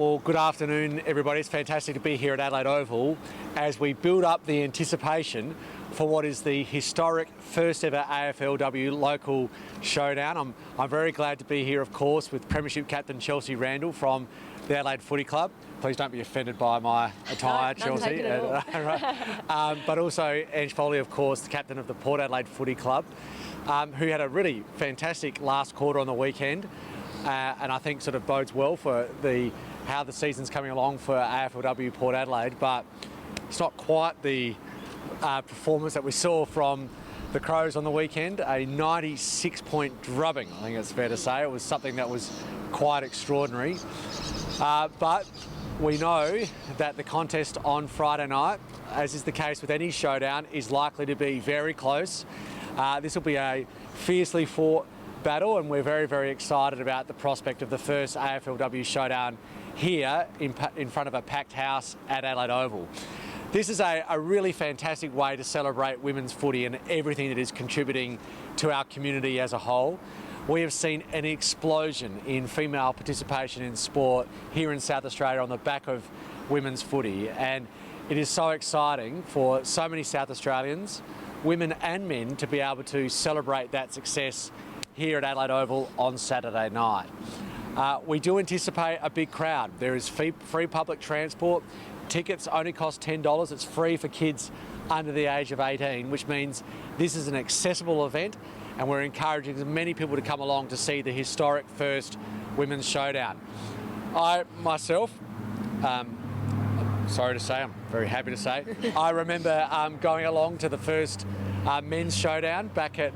Well, good afternoon, everybody. It's fantastic to be here at Adelaide Oval as we build up the anticipation for what is the historic first ever AFLW local showdown. I'm very glad to be here, of course, with Premiership Captain Chelsea Randal from the Adelaide Footy Club. Please don't be offended by my attire, no, Chelsea. But also Ange Foley, of course, the captain of the Port Adelaide Footy Club, who had a really fantastic last quarter on the weekend. And I think sort of bodes well for how the season's coming along for AFLW Port Adelaide, but it's not quite the performance that we saw from the Crows on the weekend. A 96-point drubbing, I think it's fair to say. It was something that was quite extraordinary. But we know that the contest on Friday night, as is the case with any showdown, is likely to be very close. This will be a fiercely fought battle, and we're very, very excited about the prospect of the first AFLW showdown here in front of a packed house at Adelaide Oval. This is a really fantastic way to celebrate women's footy and everything that is contributing to our community as a whole. We have seen an explosion in female participation in sport here in South Australia on the back of women's footy, and it is so exciting for so many South Australians, women and men, to be able to celebrate that success here at Adelaide Oval on Saturday night. We do anticipate a big crowd. There is free public transport. Tickets only cost $10. It's free for kids under the age of 18, which means this is an accessible event, and we're encouraging as many people to come along to see the historic first women's showdown. I myself, sorry to say, I'm very happy to say, I remember going along to the first men's showdown back at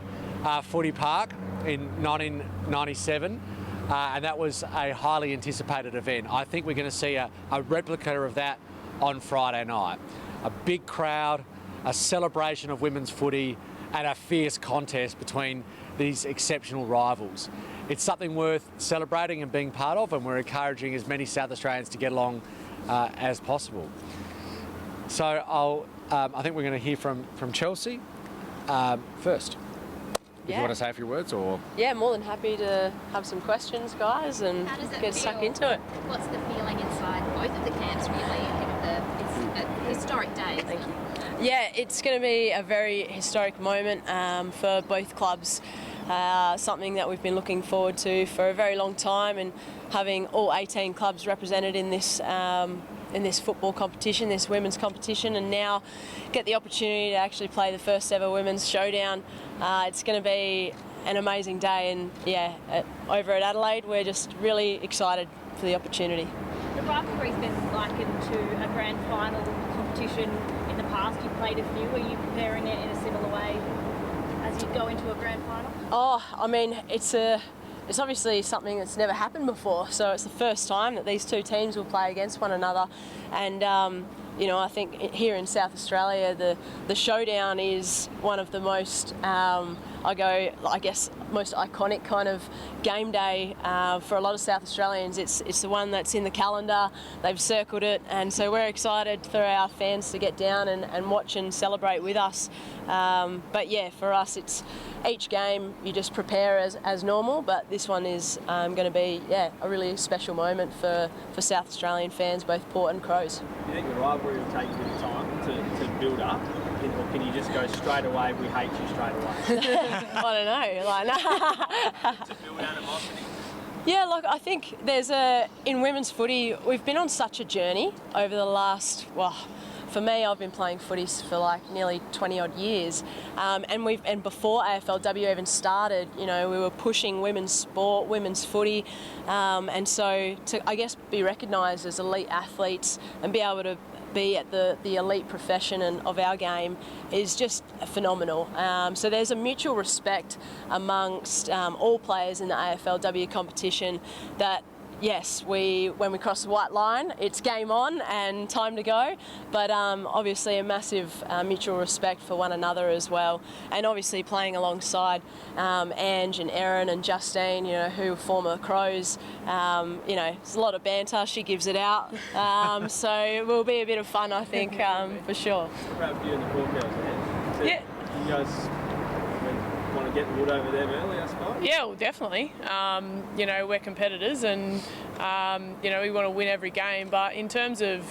Footy Park in 1997, and that was a highly anticipated event. I think we're going to see a replica of that on Friday night. A big crowd, a celebration of women's footy, and a fierce contest between these exceptional rivals. It's something worth celebrating and being part of, and we're encouraging as many South Australians to get along as possible. So I think we're going to hear from Chelsea first. If you want to say a few words, or? Yeah, more than happy to have some questions, guys, and get stuck into it. What's the feeling inside both of the camps, really? It's a historic day. Thank you. Yeah, it's going to be a very historic moment for both clubs. Something that we've been looking forward to for a very long time, and having all 18 clubs represented in this football competition, this women's competition, and now get the opportunity to actually play the first ever women's showdown. It's going to be an amazing day, and over at Adelaide we're just really excited for the opportunity. The rivalry's been likened to a grand final competition in the past. You played a few. Are you preparing it in a similar way as you go into a grand final? Oh, I mean, it's obviously something that's never happened before, so it's the first time that these two teams will play against one another. And I think here in South Australia, the showdown is one of the most, most iconic kind of game day for a lot of South Australians. It's the one that's in the calendar. They've circled it, and so we're excited for our fans to get down and watch and celebrate with us. But yeah, for us, it's each game you just prepare as normal, but this one is going to be a really special moment for South Australian fans, both Port and Crows. Do you think the rivalry will take a bit of time to build up, or can you just go straight away, we hate you straight away? I don't know. To build animosity? Yeah, look, I think in women's footy, we've been on such a journey over the last, for me, I've been playing footy for like nearly 20 odd years, and before AFLW even started, we were pushing women's sport, women's footy, and so to, I guess, be recognised as elite athletes and be able to be at the elite profession of our game is just phenomenal. So there's a mutual respect amongst all players in the AFLW competition that, yes, when we cross the white line, it's game on and time to go, but obviously a massive mutual respect for one another as well, and obviously playing alongside Ange and Erin and Justine, who are former Crows. It's a lot of banter, she gives it out, so it will be a bit of fun, I think, for sure. What about you and the Port girls, man? Yeah. You guys wanted get the wood over them early, I suppose? Yeah, well, definitely. You know, we're competitors and, you know, we want to win every game. But in terms of,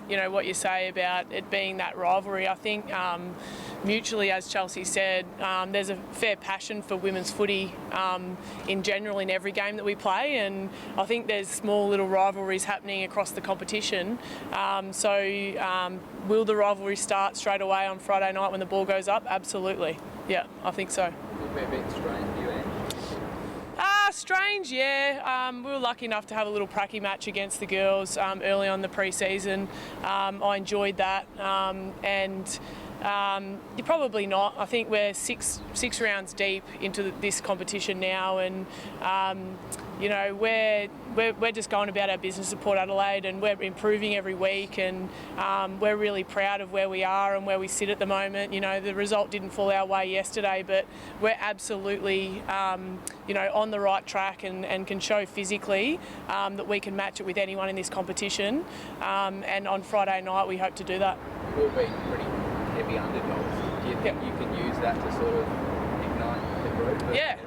you know, what you say about it being that rivalry, I think mutually, as Chelsea said, there's a fair passion for women's footy in general in every game that we play. And I think there's small little rivalries happening across the competition. Will the rivalry start straight away on Friday night when the ball goes up? Absolutely. Yeah, I think so. Will it be a bit strange for you, Ange? Strange, yeah. We were lucky enough to have a little pracky match against the girls early on in the pre-season. I enjoyed that. You're probably not. I think we're six rounds deep into this competition now, and you know, we're just going about our business at Port Adelaide, and we're improving every week, and we're really proud of where we are and where we sit at the moment. You know, the result didn't fall our way yesterday, but we're absolutely you know, on the right track and can show physically that we can match it with anyone in this competition. And on Friday night, we hope to do that. We'll be pretty heavy underdogs. Do you think you can use that to sort of ignite the group? Yeah.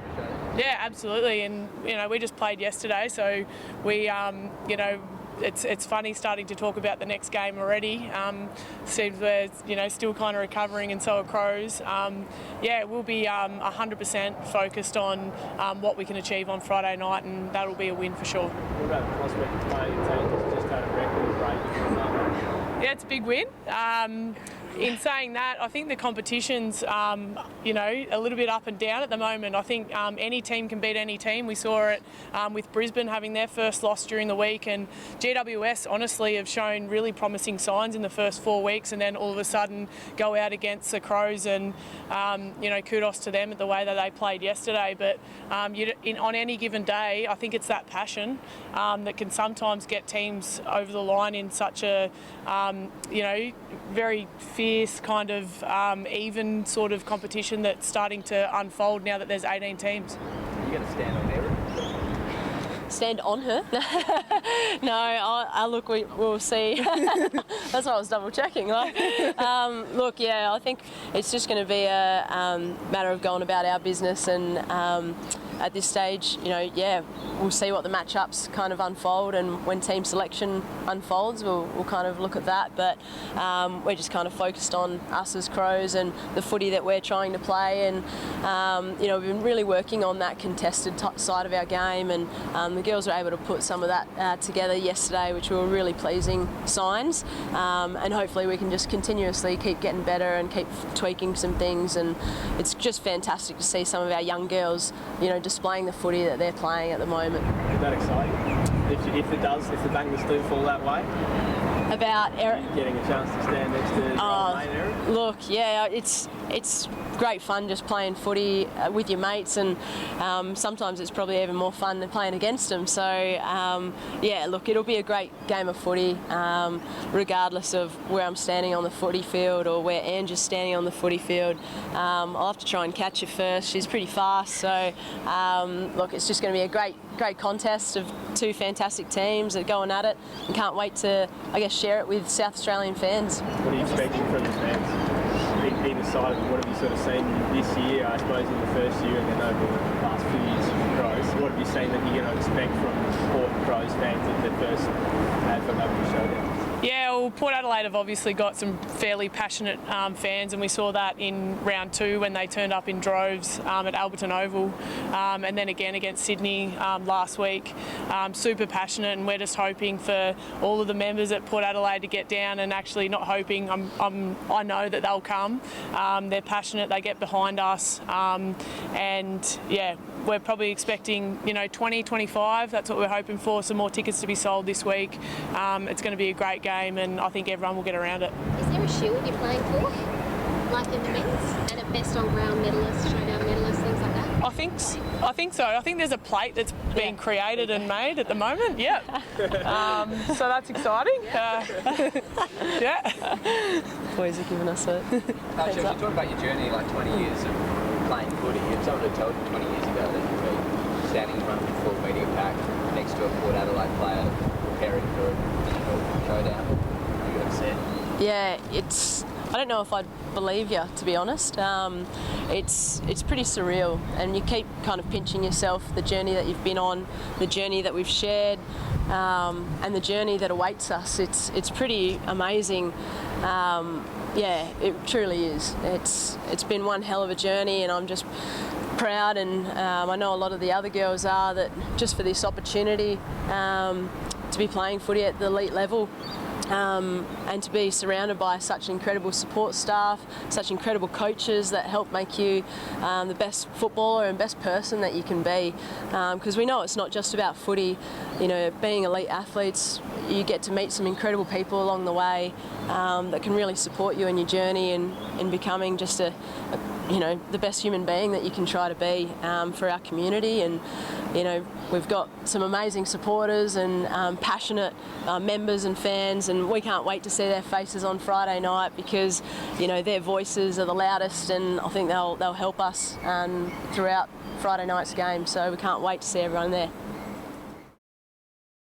Yeah, absolutely. And, you know, we just played yesterday, so we, you know, it's funny starting to talk about the next game already. Seems we're, you know, still kind of recovering, and so are Crows. Yeah, we'll be 100% focused on what we can achieve on Friday night, and that'll be a win for sure. What about the prospect of playing a team that's just had a record break? Yeah, it's a big win. In saying that, I think the competition's, you know, a little bit up and down at the moment. I think any team can beat any team. We saw it with Brisbane having their first loss during the week, and GWS honestly have shown really promising signs in the first 4 weeks, and then all of a sudden go out against the Crows, and you know, kudos to them at the way that they played yesterday. But on any given day, I think it's that passion that can sometimes get teams over the line in such a you know, very fierce kind of even sort of competition that's starting to unfold now that there's 18 teams. Are you going to stand on there? Stand on her? No, I look, we'll see. That's why I was double checking. Like, look, yeah, I think it's just going to be a matter of going about our business, and at this stage, you know, yeah, we'll see what the matchups kind of unfold, and when team selection unfolds, we'll kind of look at that. But we're just kind of focused on us as Crows and the footy that we're trying to play, and you know, we've been really working on that contested side of our game, and the girls were able to put some of that together yesterday, which were really pleasing signs, and hopefully we can just continuously keep getting better and keep tweaking some things. And it's just fantastic to see some of our young girls, you know, displaying the footy that they're playing at the moment. Is that exciting? If the Bangles do fall that way? About Eric Getting a chance to stand next to your mate, Eric? Look, yeah, it's great fun just playing footy with your mates, and sometimes it's probably even more fun than playing against them. So yeah, look, it'll be a great game of footy, regardless of where I'm standing on the footy field or where Ange is standing on the footy field. I'll have to try and catch her first. She's pretty fast, so look, it's just going to be a great contest of two fantastic teams that are going at it, and can't wait to, I guess, share it with South Australian fans. What are you expecting from the fans? Either side of it, what have you sort of seen this year, I suppose, in the first year, and then over the last few years from Crows? What have you seen that you're going to expect from Port Crows fans at the first AFLW Showdown? Yeah, well, Port Adelaide have obviously got some fairly passionate fans, and we saw that in round 2 when they turned up in droves at Alberton Oval, and then again against Sydney last week. Super passionate, and we're just hoping for all of the members at Port Adelaide to get down, and actually not hoping, I know that they'll come. They're passionate, they get behind us, and yeah, we're probably expecting, you know, 20, 25, that's what we're hoping for. Some more tickets to be sold this week. It's going to be a great game, and I think everyone will get around it. Is there a shield you're playing for, like in the men's, and a best on ground medalist, showdown medalist, things like that? I think so. I think there's a plate that's being created and made at the moment. Yeah. So that's exciting. Yeah. Boys are giving us a Chelsea, you talk about your journey, like 20 years of playing footy. If someone had told you 20 years ago that you'd be standing in front of a full media pack next to a Port Adelaide player preparing for a showdown, you would have said? Yeah, it's I don't know if I'd believe you, to be honest. It's pretty surreal, and you keep kind of pinching yourself, the journey that you've been on, the journey that we've shared, and the journey that awaits us. It's pretty amazing. Yeah, it truly is. It's been one hell of a journey, and I'm just proud, and I know a lot of the other girls are, that just for this opportunity to be playing footy at the elite level. And to be surrounded by such incredible support staff, such incredible coaches that help make you the best footballer and best person that you can be. Because we know it's not just about footy. You know, being elite athletes, you get to meet some incredible people along the way that can really support you in your journey and in becoming just the best human being that you can try to be for our community. And you know, we've got some amazing supporters and passionate members and fans, and we can't wait to see their faces on Friday night, because you know, their voices are the loudest, and I think they'll help us throughout Friday night's game. So we can't wait to see everyone there.